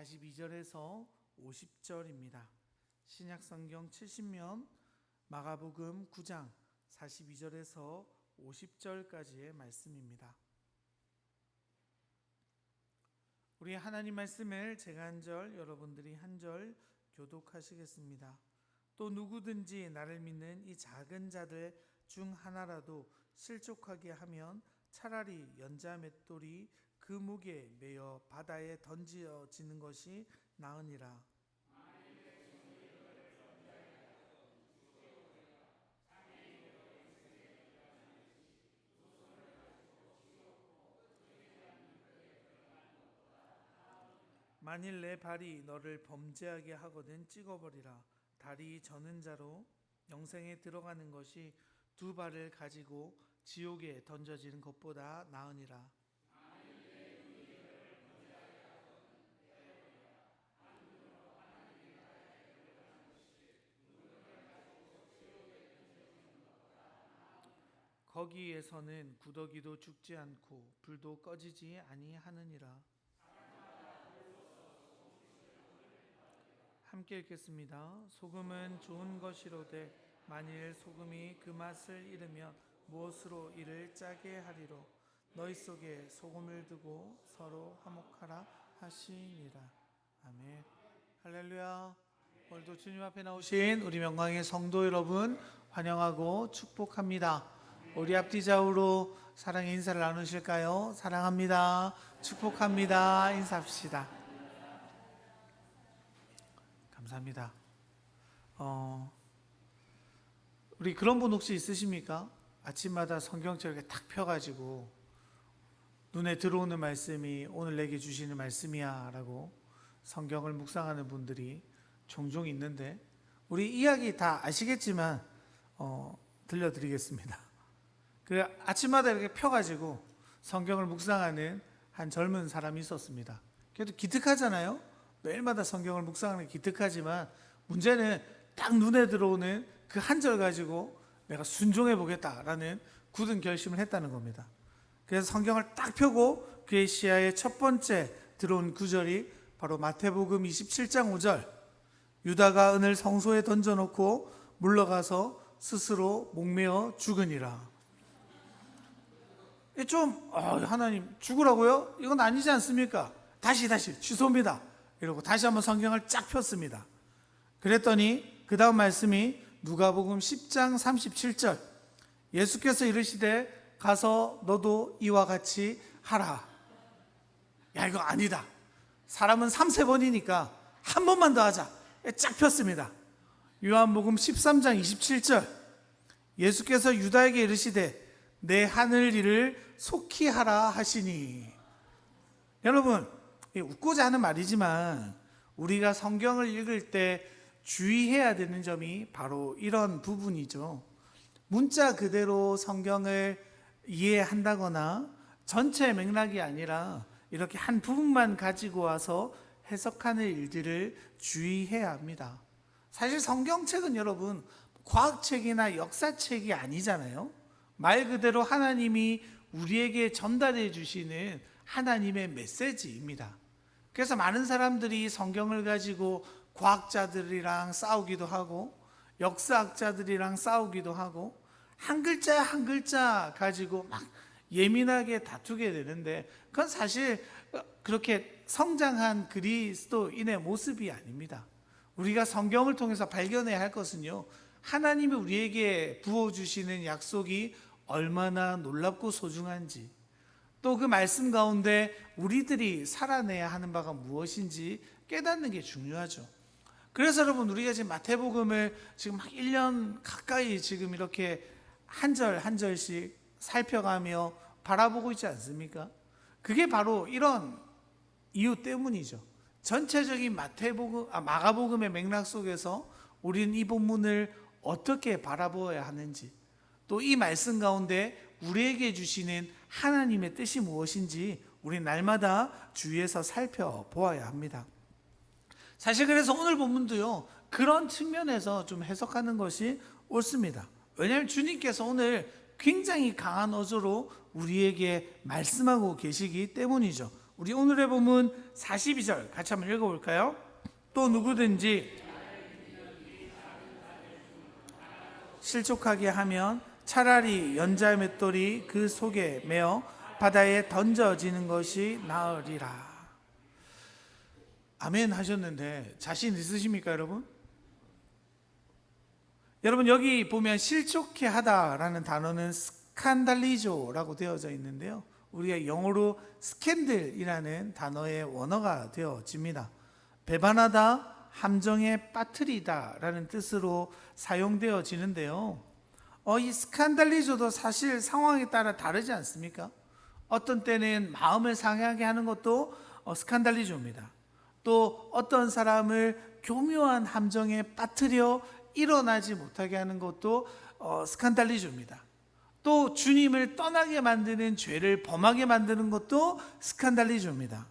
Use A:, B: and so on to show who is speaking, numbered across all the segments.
A: 42절에서 50절입니다. 신약성경 70면 마가복음 9장 42절에서 50절까지의 말씀입니다. 우리 하나님 말씀을 제가 한 절, 여러분들이 한 절 교독하시겠습니다. 또 누구든지 나를 믿는 이 작은 자들 중 하나라도 실족하게 하면 차라리 연자 맷돌이 그 목에 매어 바다에 던져지는 것이 나으니라. 만일 내 발이 너를 범죄하게 하거든 찍어버리라. 다리 저는 자로 영생에 들어가는 것이 두 발을 가지고 지옥에 던져지는 것보다 나으니라. 거기에서는 구더기도 죽지 않고 불도 꺼지지 아니하느니라. 함께 읽겠습니다. 소금은 좋은 것이로되 만일 소금이 그 맛을 잃으면 무엇으로 이를 짜게 하리로. 너희 속에 소금을 두고 서로 화목하라 하시니라. 아멘. 할렐루야. 오늘도 주님 앞에 나오신 우리 명광의 성도 여러분 환영하고 축복합니다. 우리 앞뒤 좌우로 사랑의 인사를 나누실까요? 사랑합니다. 축복합니다. 인사합시다. 감사합니다. 우리 그런 분 혹시 있으십니까? 아침마다 성경책 이렇게 탁 펴가지고 눈에 들어오는 말씀이 오늘 내게 주시는 말씀이야 라고 성경을 묵상하는 분들이 종종 있는데, 우리 이야기 다 아시겠지만 들려드리겠습니다. 그 아침마다 이렇게 펴가지고 성경을 묵상하는 한 젊은 사람이 있었습니다. 그래도 기특하잖아요. 매일마다 성경을 묵상하는 게 기특하지만 문제는 딱 눈에 들어오는 그 한 절 가지고 내가 순종해 보겠다라는 굳은 결심을 했다는 겁니다. 그래서 성경을 딱 펴고 그의 시야에 첫 번째 들어온 구절이 바로 마태복음 27장 5절, 유다가 은을 성소에 던져놓고 물러가서 스스로 목매어 죽으니라. 좀 하나님 죽으라고요? 이건 아니지 않습니까? 다시 취소입니다. 이러고 다시 한번 성경을 쫙 폈습니다. 그랬더니 그 다음 말씀이 누가복음 10장 37절, 예수께서 이르시되 가서 너도 이와 같이 하라. 야, 이거 아니다. 사람은 3-4번이니까 한 번만 더 하자. 쫙 폈습니다. 요한복음 13장 27절, 예수께서 유다에게 이르시되 내 하늘 일을 속히 하라 하시니. 여러분, 웃고자 하는 말이지만 우리가 성경을 읽을 때 주의해야 되는 점이 바로 이런 부분이죠. 문자 그대로 성경을 이해한다거나 전체 맥락이 아니라 이렇게 한 부분만 가지고 와서 해석하는 일들을 주의해야 합니다. 사실 성경책은 여러분 과학책이나 역사책이 아니잖아요. 말 그대로 하나님이 우리에게 전달해 주시는 하나님의 메시지입니다. 그래서 많은 사람들이 성경을 가지고 과학자들이랑 싸우기도 하고 역사학자들이랑 싸우기도 하고 한 글자 한 글자 가지고 막 예민하게 다투게 되는데, 그건 사실 그렇게 성장한 그리스도인의 모습이 아닙니다. 우리가 성경을 통해서 발견해야 할 것은요, 하나님이 우리에게 부어주시는 약속이 얼마나 놀랍고 소중한지, 또 그 말씀 가운데 우리들이 살아내야 하는 바가 무엇인지 깨닫는 게 중요하죠. 그래서 여러분, 우리가 지금 마태복음을 지금 막 1년 가까이 지금 이렇게 한 절 한 절씩 살펴가며 바라보고 있지 않습니까? 그게 바로 이런 이유 때문이죠. 전체적인 마가복음의 맥락 속에서 우리는 이 본문을 어떻게 바라보아야 하는지, 또 이 말씀 가운데 우리에게 주시는 하나님의 뜻이 무엇인지 우리 날마다 주위에서 살펴보아야 합니다. 사실 그래서 오늘 본문도요, 그런 측면에서 좀 해석하는 것이 옳습니다. 왜냐하면 주님께서 오늘 굉장히 강한 어조로 우리에게 말씀하고 계시기 때문이죠. 우리 오늘의 본문 42절 같이 한번 읽어볼까요? 또 누구든지 실족하게 하면 차라리 연자 맷돌이 그 속에 매어 바다에 던져지는 것이 나으리라. 아멘 하셨는데 자신 있으십니까, 여러분? 여러분, 여기 보면 실족해 하다라는 단어는 스칸달리조라고 되어져 있는데요, 우리가 영어로 스캔들이라는 단어의 원어가 되어집니다. 배반하다, 함정에 빠뜨리다 라는 뜻으로 사용되어지는데요, 이 스칸달리조도 사실 상황에 따라 다르지 않습니까? 어떤 때는 마음을 상하게 하는 것도 스칸달리조입니다. 또 어떤 사람을 교묘한 함정에 빠뜨려 일어나지 못하게 하는 것도 스칸달리조입니다. 또 주님을 떠나게 만드는 죄를 범하게 만드는 것도 스칸달리조입니다.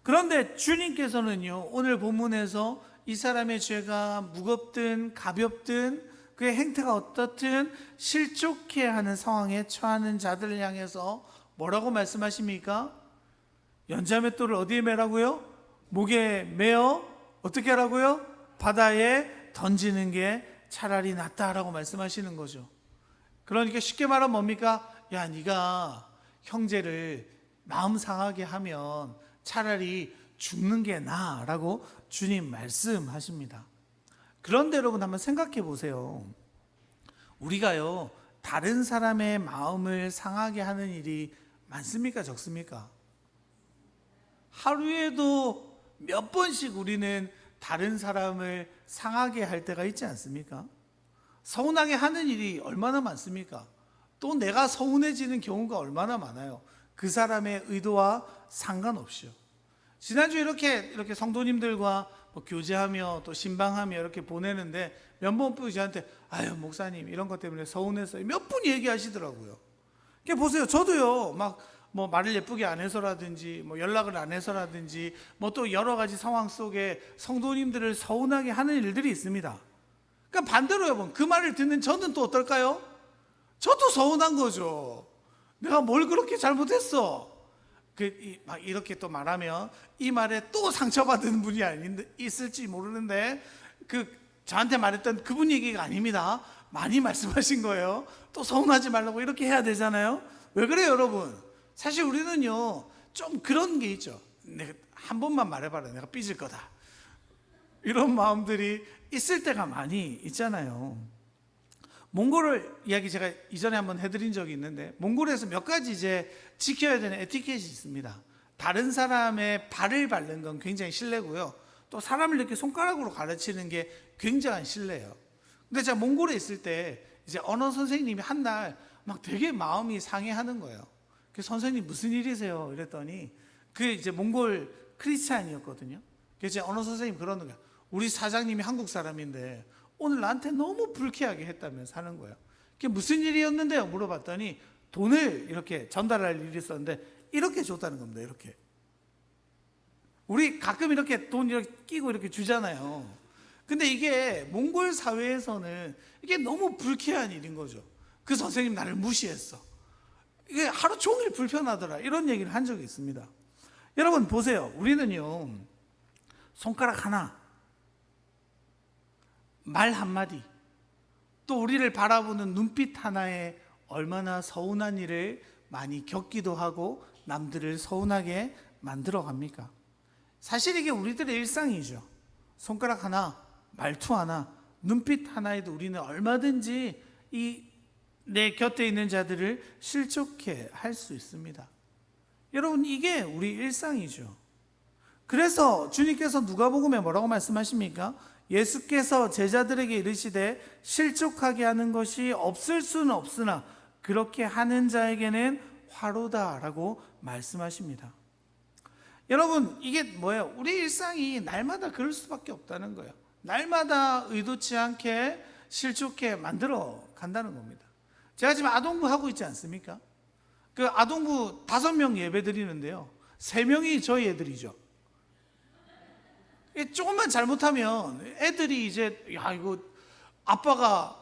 A: 그런데 주님께서는요, 오늘 본문에서 이 사람의 죄가 무겁든 가볍든 그의 행태가 어떻든 실족해 하는 상황에 처하는 자들을 향해서 뭐라고 말씀하십니까? 연자맷돌을 어디에 매라고요? 목에 매어 어떻게 하라고요? 바다에 던지는 게 차라리 낫다라고 말씀하시는 거죠. 그러니까 쉽게 말하면 뭡니까? 야, 네가 형제를 마음 상하게 하면 차라리 죽는 게 나아라고 주님 말씀하십니다. 그런데 여러분, 한번 생각해 보세요. 우리가요, 다른 사람의 마음을 상하게 하는 일이 많습니까, 적습니까? 하루에도 몇 번씩 우리는 다른 사람을 상하게 할 때가 있지 않습니까? 서운하게 하는 일이 얼마나 많습니까? 또 내가 서운해지는 경우가 얼마나 많아요. 그 사람의 의도와 상관없이요. 지난주에 이렇게 성도님들과 교제하며 또 신방하며 이렇게 보내는데 몇 분이 저한테 아유 목사님 이런 것 때문에 서운했어요, 몇 분이 얘기하시더라고요. 그러니까 보세요, 저도요 뭐 말을 예쁘게 안 해서라든지 뭐 연락을 안 해서라든지 뭐 또 여러 가지 상황 속에 성도님들을 서운하게 하는 일들이 있습니다. 그러니까 반대로 여러분, 그 말을 듣는 저는 또 어떨까요? 저도 서운한 거죠. 내가 뭘 그렇게 잘못했어? 막 이렇게 또 말하면 이 말에 또 상처받은 분이 있을지 모르는데 저한테 말했던 그분 얘기가 아닙니다. 많이 말씀하신 거예요. 또 서운하지 말라고 이렇게 해야 되잖아요. 왜 그래요, 여러분? 사실 우리는요 좀 그런 게 있죠. 내가 한 번만 말해봐라, 내가 삐질 거다, 이런 마음들이 있을 때가 많이 있잖아요. 몽골 이야기 제가 이전에 한번 해드린 적이 있는데, 몽골에서 몇 가지 이제 지켜야 되는 에티켓이 있습니다. 다른 사람의 발을 밟는 건 굉장히 실례고요, 또 사람을 이렇게 손가락으로 가르치는 게 굉장한 실례예요. 근데 제가 몽골에 있을 때 이제 언어 선생님이 한 날 막 되게 마음이 상해하는 거예요. 그 선생님 무슨 일이세요? 이랬더니 그 이제 몽골 크리스찬이었거든요. 그래서 언어 선생님 그러는 거예요. 우리 사장님이 한국 사람인데 오늘 나한테 너무 불쾌하게 했다면서 하는 거예요. 그게 무슨 일이었는데요? 물어봤더니 돈을 이렇게 전달할 일이 있었는데 이렇게 줬다는 겁니다. 이렇게. 우리 가끔 이렇게 돈 이렇게 끼고 이렇게 주잖아요. 근데 이게 몽골 사회에서는 이게 너무 불쾌한 일인 거죠. 그 선생님 나를 무시했어, 이게 하루 종일 불편하더라, 이런 얘기를 한 적이 있습니다. 여러분 보세요, 우리는요 손가락 하나, 말 한마디, 또 우리를 바라보는 눈빛 하나에 얼마나 서운한 일을 많이 겪기도 하고 남들을 서운하게 만들어 갑니까? 사실 이게 우리들의 일상이죠. 손가락 하나, 말투 하나, 눈빛 하나에도 우리는 얼마든지 내 곁에 있는 자들을 실족해 할 수 있습니다. 여러분, 이게 우리 일상이죠. 그래서 주님께서 누가복음에 뭐라고 말씀하십니까? 예수께서 제자들에게 이르시되 실족하게 하는 것이 없을 수는 없으나 그렇게 하는 자에게는 화로다라고 말씀하십니다. 여러분, 이게 뭐예요? 우리 일상이 날마다 그럴 수밖에 없다는 거예요. 날마다 의도치 않게 실족해 만들어 간다는 겁니다. 제가 지금 아동부 하고 있지 않습니까? 그 아동부 5명 예배 드리는데요, 3명이 저희 애들이죠. 조금만 잘못하면 애들이 이제 야 이거 아빠가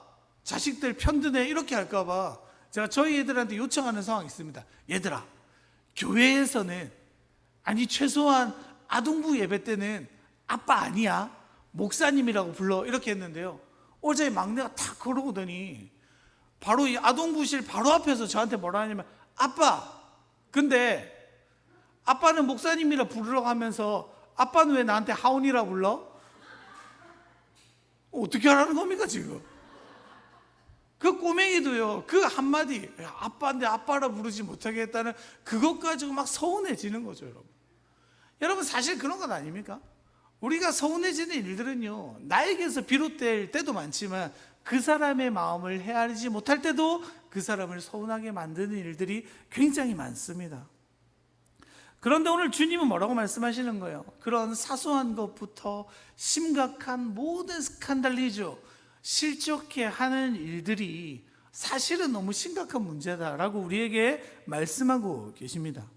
A: 자식들 편드네 이렇게 할까봐 제가 저희 애들한테 요청하는 상황이 있습니다. 얘들아, 교회에서는 아니 최소한 아동부 예배 때는 아빠 아니야, 목사님이라고 불러, 이렇게 했는데요. 어제 막내가 탁 걸어오더니 바로 이 아동부실 바로 앞에서 저한테 뭐라 하냐면, 아빠, 근데 아빠는 목사님이라 부르라고 하면서 아빠는 왜 나한테 하온이라 불러? 어떻게 하라는 겁니까 지금? 그 꼬맹이도요, 그 한마디, 아빠인데 아빠라 부르지 못하게 했다는 그것 가지고 막 서운해지는 거죠. 여러분 사실 그런 건 아닙니까? 우리가 서운해지는 일들은요, 나에게서 비롯될 때도 많지만 그 사람의 마음을 헤아리지 못할 때도 그 사람을 서운하게 만드는 일들이 굉장히 많습니다. 그런데 오늘 주님은 뭐라고 말씀하시는 거예요? 그런 사소한 것부터 심각한 모든 스칸달리죠, 실족해 하는 일들이 사실은 너무 심각한 문제다라고 우리에게 말씀하고 계십니다.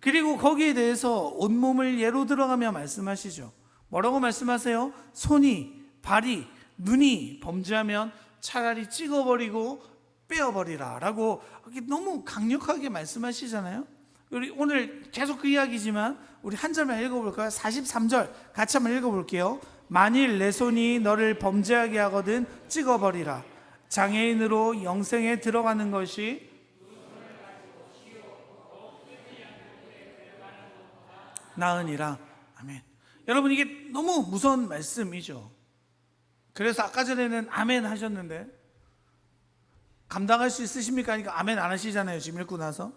A: 그리고 거기에 대해서 온몸을 예로 들어가며 말씀하시죠. 뭐라고 말씀하세요? 손이, 발이, 눈이 범죄하면 차라리 찍어버리고 빼어버리라 라고 너무 강력하게 말씀하시잖아요. 우리 오늘 계속 그 이야기지만 우리 한 절만 읽어볼까요? 43절 같이 한번 읽어볼게요. 만일 내 손이 너를 범죄하게 하거든 찍어버리라. 장애인으로 영생에 들어가는 것이 나으니라. 아멘. 여러분 이게 너무 무서운 말씀이죠. 그래서 아까 전에는 아멘 하셨는데 감당할 수 있으십니까? 하니까 아멘 안 하시잖아요, 지금 읽고 나서.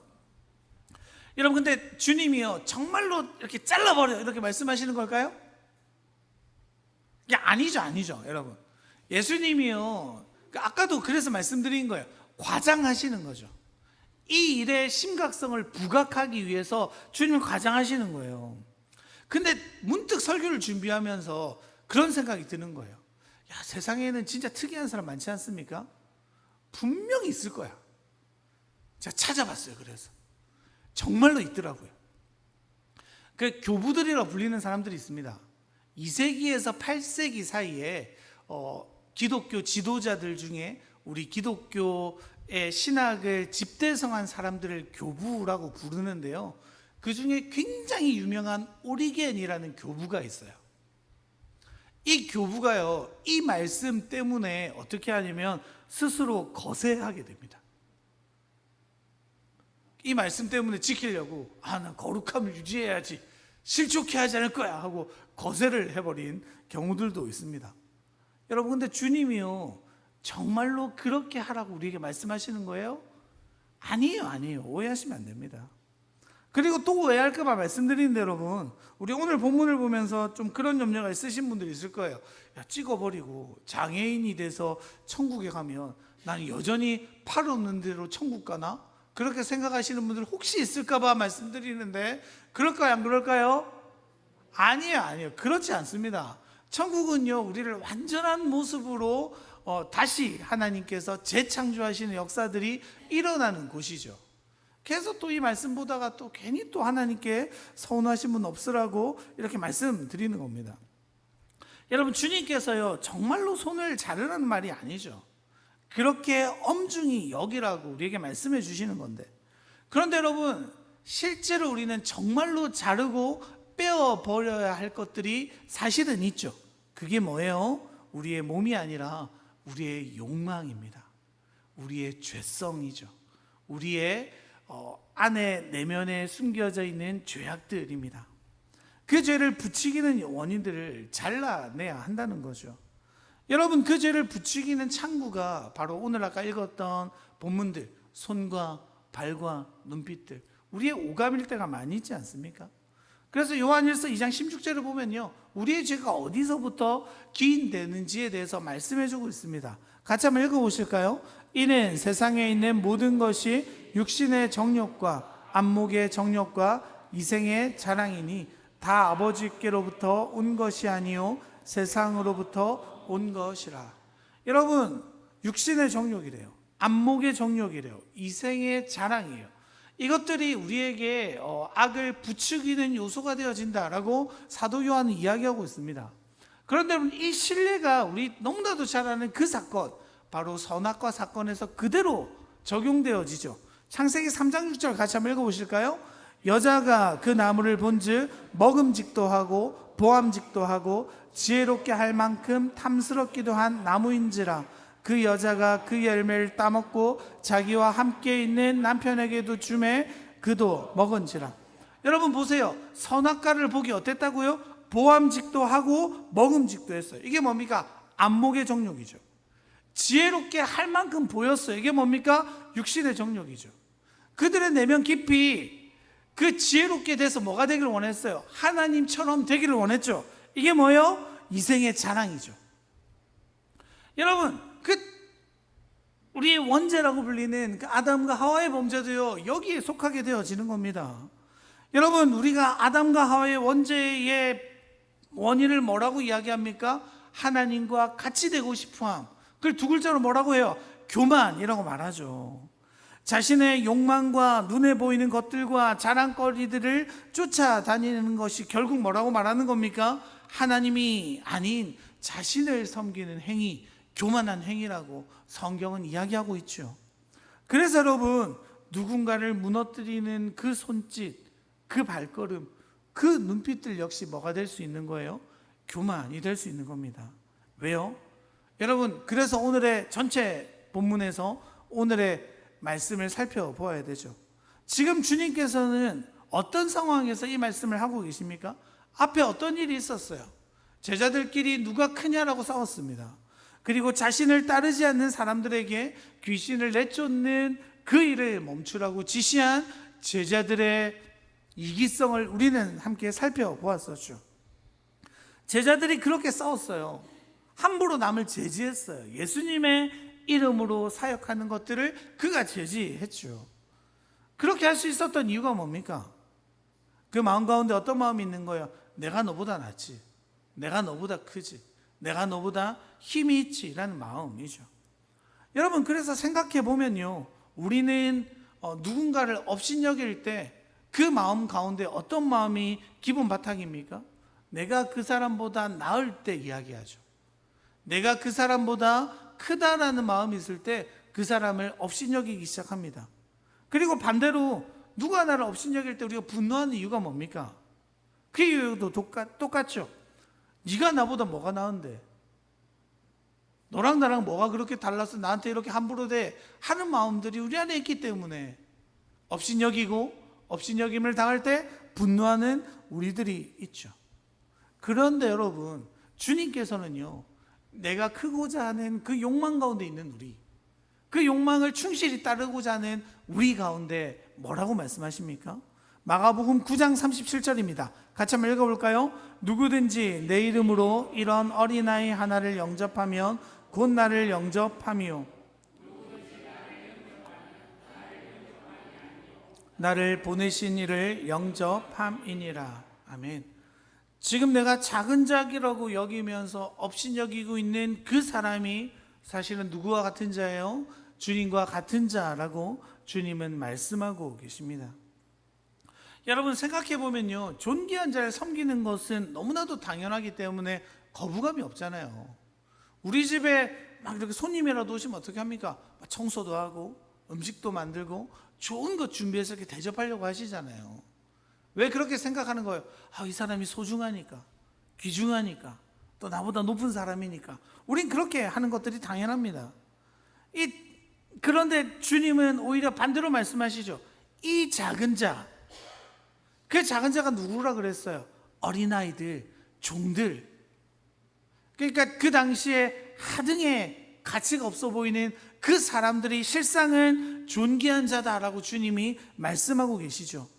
A: 여러분 근데 주님이요 정말로 이렇게 잘라버려 이렇게 말씀하시는 걸까요? 이게 아니죠 여러분. 예수님이요 아까도 그래서 말씀드린 거예요. 과장하시는 거죠. 이 일의 심각성을 부각하기 위해서 주님은 과장하시는 거예요. 근데 문득 설교를 준비하면서 그런 생각이 드는 거예요. 야, 세상에는 진짜 특이한 사람 많지 않습니까? 분명히 있을 거야. 제가 찾아봤어요. 그래서 정말로 있더라고요. 그 교부들이라고 불리는 사람들이 있습니다. 2세기에서 8세기 사이에 기독교 지도자들 중에 우리 기독교의 신학을 집대성한 사람들을 교부라고 부르는데요. 그 중에 굉장히 유명한 오리겐이라는 교부가 있어요. 이 교부가요, 이 말씀 때문에 어떻게 하냐면 스스로 거세하게 됩니다. 이 말씀 때문에 지키려고 나 거룩함을 유지해야지, 실족해 하지 않을 거야 하고 거세를 해버린 경우들도 있습니다. 여러분 근데 주님이요 정말로 그렇게 하라고 우리에게 말씀하시는 거예요? 아니에요. 오해하시면 안 됩니다. 그리고 또 오해할까 봐 말씀드리는데 여러분, 우리 오늘 본문을 보면서 좀 그런 염려가 있으신 분들이 있을 거예요. 야, 찍어버리고 장애인이 돼서 천국에 가면 나는 여전히 팔 없는 대로 천국 가나? 그렇게 생각하시는 분들 혹시 있을까 봐 말씀드리는데 그럴까요? 안 그럴까요? 아니에요. 그렇지 않습니다. 천국은요 우리를 완전한 모습으로 다시 하나님께서 재창조하시는 역사들이 일어나는 곳이죠. 그래서 또 이 말씀 보다가 또 괜히 또 하나님께 서운하신 분 없으라고 이렇게 말씀드리는 겁니다. 여러분 주님께서요 정말로 손을 자르라는 말이 아니죠. 그렇게 엄중히 여기라고 우리에게 말씀해 주시는 건데, 그런데 여러분 실제로 우리는 정말로 자르고 빼어버려야 할 것들이 사실은 있죠. 그게 뭐예요? 우리의 몸이 아니라 우리의 욕망입니다. 우리의 죄성이죠. 우리의 안에 내면에 숨겨져 있는 죄악들입니다. 그 죄를 부추기는 원인들을 잘라내야 한다는 거죠. 여러분 그 죄를 부추기는 창구가 바로 오늘 아까 읽었던 본문들, 손과 발과 눈빛들, 우리의 오감일 때가 많이 있지 않습니까? 그래서 요한일서 2장 16절을 보면요 우리의 죄가 어디서부터 기인되는지에 대해서 말씀해주고 있습니다. 같이 한번 읽어보실까요? 이는 세상에 있는 모든 것이 육신의 정욕과 안목의 정욕과 이생의 자랑이니 다 아버지께로부터 온 것이 아니요 세상으로부터 온 것이라. 여러분 육신의 정욕이래요, 안목의 정욕이래요, 이생의 자랑이에요. 이것들이 우리에게 악을 부추기는 요소가 되어진다라고 사도 요한은 이야기하고 있습니다. 그런데 이 신뢰가 우리 너무나도 잘 아는 그 사건, 바로 선악과 사건에서 그대로 적용되어지죠. 창세기 3장 6절 같이 한번 읽어보실까요? 여자가 그 나무를 본즉 먹음직도 하고 보암직도 하고 지혜롭게 할 만큼 탐스럽기도 한 나무인지라. 그 여자가 그 열매를 따먹고 자기와 함께 있는 남편에게도 주매 그도 먹은지라. 여러분 보세요. 선악과를 보기 어땠다고요? 보암직도 하고 먹음직도 했어요. 이게 뭡니까? 안목의 정욕이죠. 지혜롭게 할 만큼 보였어요. 이게 뭡니까? 육신의 정욕이죠. 그들의 내면 깊이 그 지혜롭게 돼서 뭐가 되기를 원했어요? 하나님처럼 되기를 원했죠. 이게 뭐예요? 이생의 자랑이죠. 여러분, 우리의 원죄라고 불리는 그 아담과 하와의 범죄도요, 여기에 속하게 되어지는 겁니다. 여러분, 우리가 아담과 하와의 원죄의 원인을 뭐라고 이야기합니까? 하나님과 같이 되고 싶어함. 그걸 두 글자로 뭐라고 해요? 교만이라고 말하죠. 자신의 욕망과 눈에 보이는 것들과 자랑거리들을 쫓아다니는 것이 결국 뭐라고 말하는 겁니까? 하나님이 아닌 자신을 섬기는 행위, 교만한 행위라고 성경은 이야기하고 있죠. 그래서 여러분, 누군가를 무너뜨리는 그 손짓, 그 발걸음, 그 눈빛들 역시 뭐가 될 수 있는 거예요? 교만이 될 수 있는 겁니다. 왜요? 여러분, 그래서 오늘의 전체 본문에서 오늘의 말씀을 살펴보아야 되죠. 지금 주님께서는 어떤 상황에서 이 말씀을 하고 계십니까? 앞에 어떤 일이 있었어요? 제자들끼리 누가 크냐라고 싸웠습니다. 그리고 자신을 따르지 않는 사람들에게 귀신을 내쫓는 그 일을 멈추라고 지시한 제자들의 이기성을 우리는 함께 살펴보았었죠. 제자들이 그렇게 싸웠어요. 함부로 남을 제지했어요. 예수님의 이름으로 사역하는 것들을 그가 제지했죠. 그렇게 할 수 있었던 이유가 뭡니까? 그 마음 가운데 어떤 마음이 있는 거예요? 내가 너보다 낫지, 내가 너보다 크지, 내가 너보다 힘이 있지 라는 마음이죠. 여러분, 그래서 생각해 보면요, 우리는 누군가를 업신여길 때 그 마음 가운데 어떤 마음이 기본 바탕입니까? 내가 그 사람보다 나을 때 이야기하죠. 내가 그 사람보다 크다라는 마음이 있을 때 그 사람을 업신여기기 시작합니다. 그리고 반대로 누가 나를 업신여길 때 우리가 분노하는 이유가 뭡니까? 그 이유도 똑같죠. 네가 나보다 뭐가 나은데, 너랑 나랑 뭐가 그렇게 달라서 나한테 이렇게 함부로 대 하는 마음들이 우리 안에 있기 때문에 업신여김을 당할 때 분노하는 우리들이 있죠. 그런데 여러분, 주님께서는요, 내가 크고자 하는 그 욕망 가운데 있는 우리, 그 욕망을 충실히 따르고자 하는 우리 가운데 뭐라고 말씀하십니까? 마가복음 9장 37절입니다. 같이 한번 읽어볼까요? 누구든지 내 이름으로 이런 어린아이 하나를 영접하면 곧 나를 영접함이요, 나를 보내신 이를 영접함이니라. 아멘. 지금 내가 작은 자기라고 여기면서 업신여기고 있는 그 사람이 사실은 누구와 같은 자예요? 주님과 같은 자라고 주님은 말씀하고 계십니다. 여러분, 생각해 보면요, 존귀한 자를 섬기는 것은 너무나도 당연하기 때문에 거부감이 없잖아요. 우리 집에 막 이렇게 손님이라도 오시면 어떻게 합니까? 청소도 하고 음식도 만들고 좋은 것 준비해서 이렇게 대접하려고 하시잖아요. 왜 그렇게 생각하는 거예요? 이 사람이 소중하니까, 귀중하니까, 또 나보다 높은 사람이니까. 우린 그렇게 하는 것들이 당연합니다. 그런데 주님은 오히려 반대로 말씀하시죠. 이 작은 자, 그 작은 자가 누구라 그랬어요? 어린아이들, 종들. 그러니까 그 당시에 하등의 가치가 없어 보이는 그 사람들이 실상은 존귀한 자다라고 주님이 말씀하고 계시죠.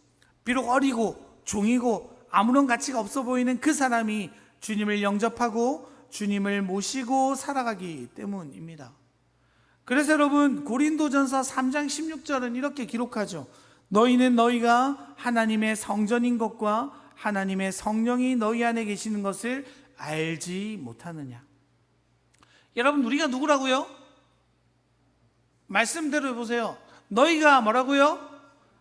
A: 비록 어리고 종이고 아무런 가치가 없어 보이는 그 사람이 주님을 영접하고 주님을 모시고 살아가기 때문입니다. 그래서 여러분, 고린도전서 3장 16절은 이렇게 기록하죠. 너희는 너희가 하나님의 성전인 것과 하나님의 성령이 너희 안에 계시는 것을 알지 못하느냐. 여러분, 우리가 누구라고요? 말씀대로 해보세요. 너희가 뭐라고요?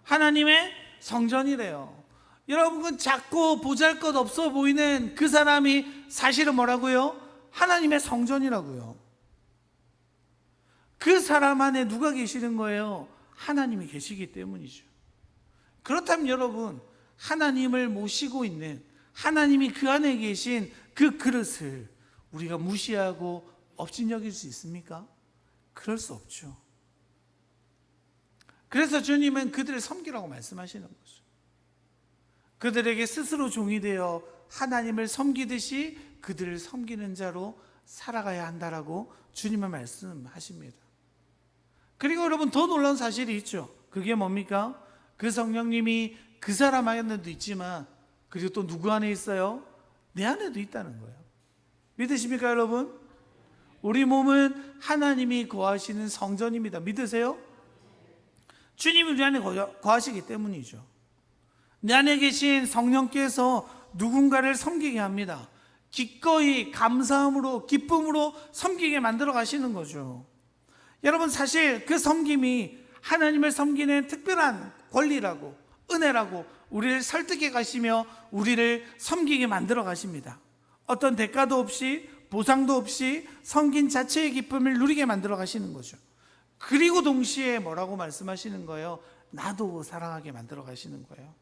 A: 하나님의 성전이래요. 여러분, 그 작고 보잘것없어 보이는 그 사람이 사실은 뭐라고요? 하나님의 성전이라고요. 그 사람 안에 누가 계시는 거예요? 하나님이 계시기 때문이죠. 그렇다면 여러분, 하나님을 모시고 있는, 하나님이 그 안에 계신 그 그릇을 우리가 무시하고 업신여길 수 있습니까? 그럴 수 없죠. 그래서 주님은 그들을 섬기라고 말씀하시는 거죠. 그들에게 스스로 종이 되어 하나님을 섬기듯이 그들을 섬기는 자로 살아가야 한다라고 주님은 말씀하십니다. 그리고 여러분, 더 놀라운 사실이 있죠. 그게 뭡니까? 그 성령님이 그 사람 안에도 있지만, 그리고 또 누구 안에 있어요? 내 안에도 있다는 거예요. 믿으십니까 여러분? 우리 몸은 하나님이 거하시는 성전입니다. 믿으세요? 주님이 우리 안에 거하시기 때문이죠. 내 안에 계신 성령께서 누군가를 섬기게 합니다. 기꺼이 감사함으로, 기쁨으로 섬기게 만들어 가시는 거죠. 여러분, 사실 그 섬김이 하나님을 섬기는 특별한 권리라고, 은혜라고 우리를 설득해 가시며 우리를 섬기게 만들어 가십니다. 어떤 대가도 없이, 보상도 없이 섬긴 자체의 기쁨을 누리게 만들어 가시는 거죠. 그리고 동시에 뭐라고 말씀하시는 거예요? 나도 사랑하게 만들어 가시는 거예요.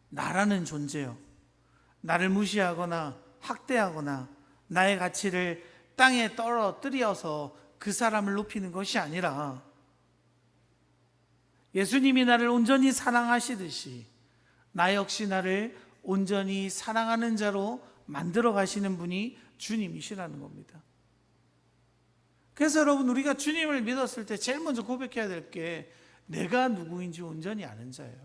A: 나라는 존재요, 나를 무시하거나 학대하거나 나의 가치를 땅에 떨어뜨려서 그 사람을 높이는 것이 아니라, 예수님이 나를 온전히 사랑하시듯이 나 역시 나를 온전히 사랑하는 자로 만들어 가시는 분이 주님이시라는 겁니다. 그래서 여러분, 우리가 주님을 믿었을 때 제일 먼저 고백해야 될 게 내가 누구인지 온전히 아는 자예요.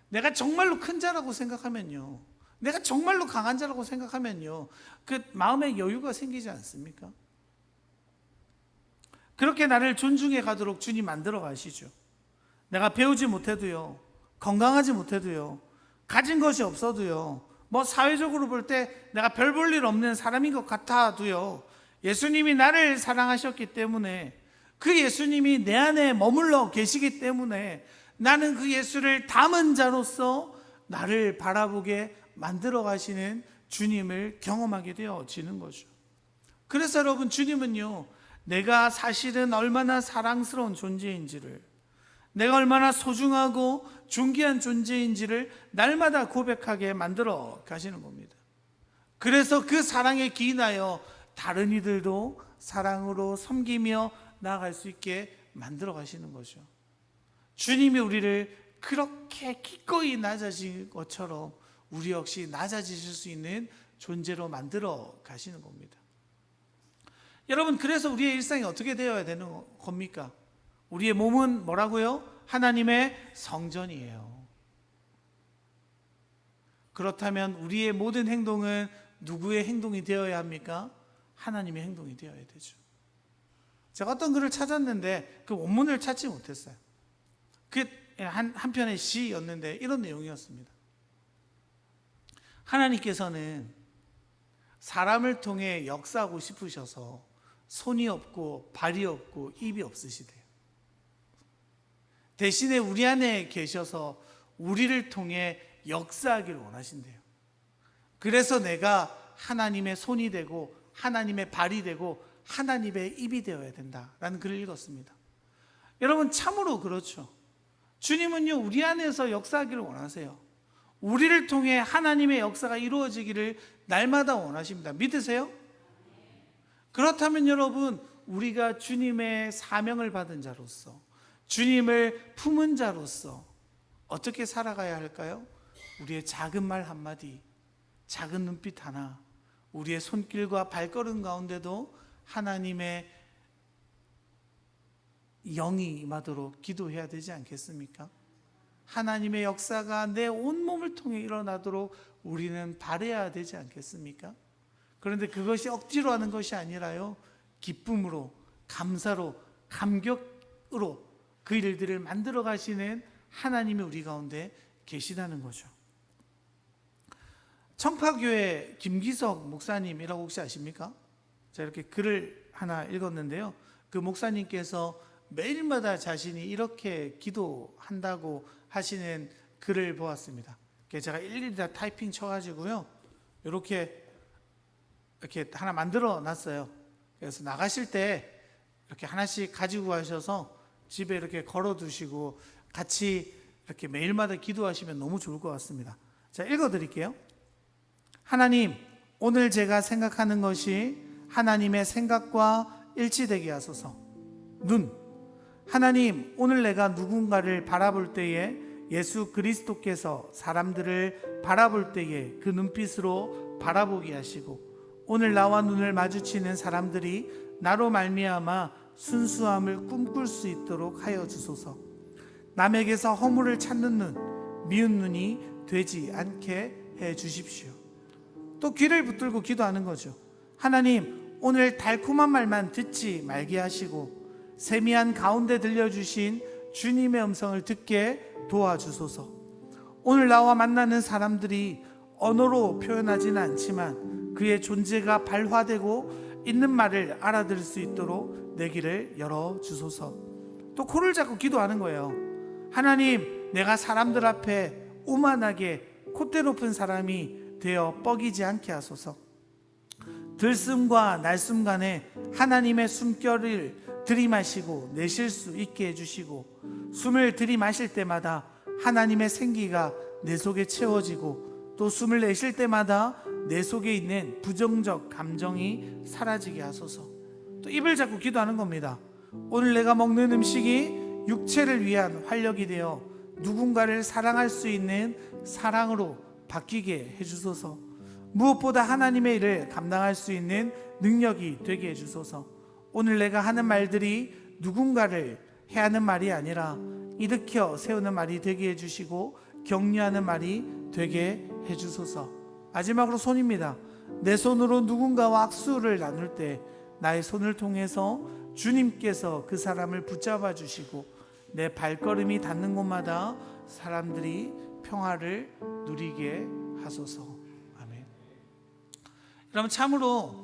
A: 내가 정말로 큰 자라고 생각하면요, 내가 정말로 강한 자라고 생각하면요, 그 마음에 여유가 생기지 않습니까? 그렇게 나를 존중해 가도록 주님 만들어 가시죠. 내가 배우지 못해도요, 건강하지 못해도요, 가진 것이 없어도요, 뭐 사회적으로 볼 때 내가 별 볼 일 없는 사람인 것 같아도요, 예수님이 나를 사랑하셨기 때문에, 그 예수님이 내 안에 머물러 계시기 때문에 나는 그 예수를 담은 자로서 나를 바라보게 만들어 가시는 주님을 경험하게 되어지는 거죠. 그래서 여러분, 주님은요, 내가 사실은 얼마나 사랑스러운 존재인지를, 내가 얼마나 소중하고 존귀한 존재인지를 날마다 고백하게 만들어 가시는 겁니다. 그래서 그 사랑에 기인하여 다른 이들도 사랑으로 섬기며 나아갈 수 있게 만들어 가시는 거죠. 주님이 우리를 그렇게 기꺼이 낮아진 것처럼 우리 역시 낮아지실 수 있는 존재로 만들어 가시는 겁니다. 여러분, 그래서 우리의 일상이 어떻게 되어야 되는 겁니까? 우리의 몸은 뭐라고요? 하나님의 성전이에요. 그렇다면 우리의 모든 행동은 누구의 행동이 되어야 합니까? 하나님의 행동이 되어야 되죠. 제가 어떤 글을 찾았는데 그 원문을 찾지 못했어요. 그 한 편의 시였는데 이런 내용이었습니다. 하나님께서는 사람을 통해 역사하고 싶으셔서 손이 없고 발이 없고 입이 없으시대요. 대신에 우리 안에 계셔서 우리를 통해 역사하기를 원하신대요. 그래서 내가 하나님의 손이 되고 하나님의 발이 되고 하나님의 입이 되어야 된다라는 글을 읽었습니다. 여러분, 참으로 그렇죠. 주님은요, 우리 안에서 역사하기를 원하세요. 우리를 통해 하나님의 역사가 이루어지기를 날마다 원하십니다. 믿으세요? 그렇다면 여러분, 우리가 주님의 사명을 받은 자로서, 주님을 품은 자로서 어떻게 살아가야 할까요? 우리의 작은 말 한마디, 작은 눈빛 하나, 우리의 손길과 발걸음 가운데도 하나님의 영이 임하도록 기도해야 되지 않겠습니까? 하나님의 역사가 내 온몸을 통해 일어나도록 우리는 바라야 되지 않겠습니까? 그런데 그것이 억지로 하는 것이 아니라요, 기쁨으로, 감사로, 감격으로 그 일들을 만들어 가시는 하나님이 우리 가운데 계시다는 거죠. 청파교회 김기석 목사님이라고 혹시 아십니까? 제가 이렇게 글을 하나 읽었는데요, 그 목사님께서 매일마다 자신이 이렇게 기도한다고 하시는 글을 보았습니다. 제가 일일이 다 타이핑 쳐가지고요, 이렇게 하나 만들어 놨어요. 그래서 나가실 때 이렇게 하나씩 가지고 가셔서 집에 이렇게 걸어 두시고 같이 이렇게 매일마다 기도하시면 너무 좋을 것 같습니다. 자, 읽어드릴게요. 하나님, 오늘 제가 생각하는 것이 하나님의 생각과 일치되게 하소서. 눈, 하나님, 오늘 내가 누군가를 바라볼 때에 예수 그리스도께서 사람들을 바라볼 때에 그 눈빛으로 바라보게 하시고, 오늘 나와 눈을 마주치는 사람들이 나로 말미암아 순수함을 꿈꿀 수 있도록 하여 주소서. 남에게서 허물을 찾는 눈, 미운 눈이 되지 않게 해 주십시오. 또 귀를 붙들고 기도하는 거죠. 하나님, 오늘 달콤한 말만 듣지 말게 하시고 세미한 가운데 들려주신 주님의 음성을 듣게 도와주소서. 오늘 나와 만나는 사람들이 언어로 표현하지는 않지만 그의 존재가 발화되고 있는 말을 알아들을 수 있도록 내 길을 열어주소서. 또 코를 잡고 기도하는 거예요. 하나님, 내가 사람들 앞에 오만하게 콧대 높은 사람이 되어 뻐기지 않게 하소서. 들숨과 날숨 간에 하나님의 숨결을 들이마시고 내쉴 수 있게 해주시고, 숨을 들이마실 때마다 하나님의 생기가 내 속에 채워지고, 또 숨을 내쉴 때마다 내 속에 있는 부정적 감정이 사라지게 하소서. 또 입을 잡고 기도하는 겁니다. 오늘 내가 먹는 음식이 육체를 위한 활력이 되어 누군가를 사랑할 수 있는 사랑으로 바뀌게 해주소서. 무엇보다 하나님의 일을 감당할 수 있는 능력이 되게 해주소서. 오늘 내가 하는 말들이 누군가를 해하는 말이 아니라 일으켜 세우는 말이 되게 해주시고 격려하는 말이 되게 해주소서. 마지막으로 손입니다. 내 손으로 누군가와 악수를 나눌 때 나의 손을 통해서 주님께서 그 사람을 붙잡아 주시고 내 발걸음이 닿는 곳마다 사람들이 평화를 누리게 하소서. 아멘. 여러분, 참으로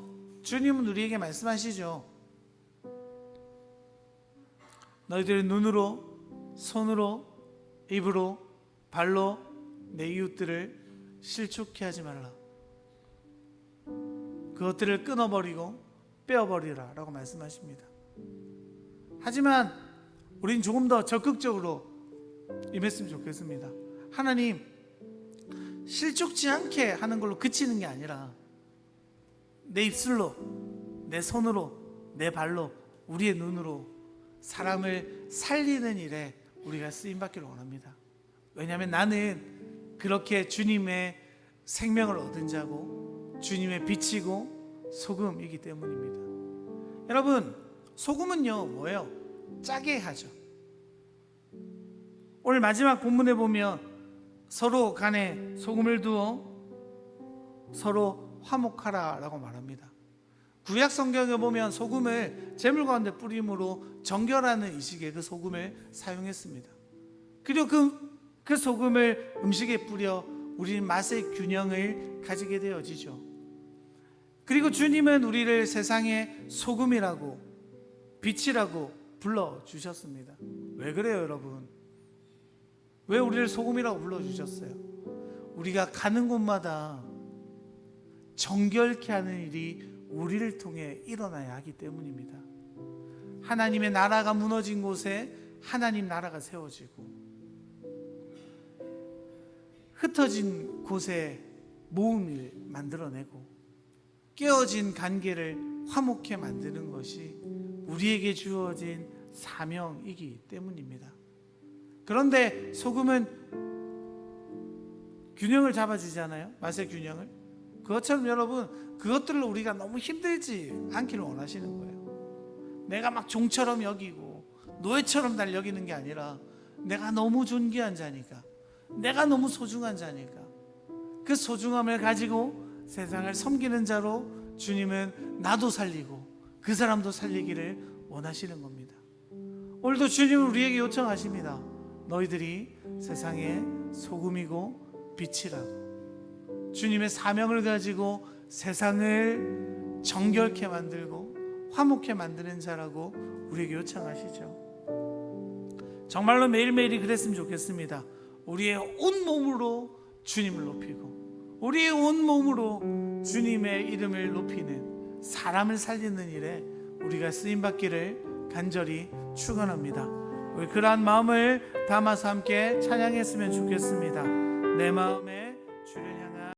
A: 주님은 우리에게 말씀하시죠. 너희들의 눈으로, 손으로, 입으로, 발로 내 이웃들을 실족해 하지 말라. 그것들을 끊어버리고 빼어버리라 라고 말씀하십니다. 하지만 우린 조금 더 적극적으로 임했으면 좋겠습니다. 하나님, 실족지 않게 하는 걸로 그치는 게 아니라 내 입술로, 내 손으로, 내 발로, 우리의 눈으로 사람을 살리는 일에 우리가 쓰임받기를 원합니다. 왜냐하면 나는 그렇게 주님의 생명을 얻은 자고 주님의 빛이고 소금이기 때문입니다. 여러분, 소금은요 뭐예요? 짜게 하죠. 오늘 마지막 본문에 보면 서로 간에 소금을 두어 서로 화목하라 라고 말합니다. 구약 성경에 보면 소금을 재물 가운데 뿌림으로 정결하는 의식에 그 소금을 사용했습니다. 그리고 그 소금을 음식에 뿌려 우리는 맛의 균형을 가지게 되어지죠. 그리고 주님은 우리를 세상의 소금이라고 빛이라고 불러주셨습니다. 왜 그래요, 여러분? 왜 우리를 소금이라고 불러주셨어요? 우리가 가는 곳마다 정결케 하는 일이 우리를 통해 일어나야 하기 때문입니다. 하나님의 나라가 무너진 곳에 하나님 나라가 세워지고, 흩어진 곳에 모음을 만들어내고, 깨어진 관계를 화목해 만드는 것이 우리에게 주어진 사명이기 때문입니다. 그런데 소금은 균형을 잡아주잖아요. 맛의 균형을. 그것처럼 여러분, 그것들을 우리가 너무 힘들지 않기를 원하시는 거예요. 내가 막 종처럼 여기고 노예처럼 날 여기는 게 아니라 내가 너무 존귀한 자니까, 내가 너무 소중한 자니까 그 소중함을 가지고 세상을 섬기는 자로 주님은 나도 살리고 그 사람도 살리기를 원하시는 겁니다. 오늘도 주님은 우리에게 요청하십니다. 너희들이 세상의 소금이고 빛이라고. 주님의 사명을 가지고 세상을 정결케 만들고 화목케 만드는 자라고 우리에게 요청하시죠. 정말로 매일매일이 그랬으면 좋겠습니다. 우리의 온 몸으로 주님을 높이고 우리의 온 몸으로 주님의 이름을 높이는, 사람을 살리는 일에 우리가 쓰임받기를 간절히 축원합니다. 우리 그러한 마음을 담아서 함께 찬양했으면 좋겠습니다. 내 마음에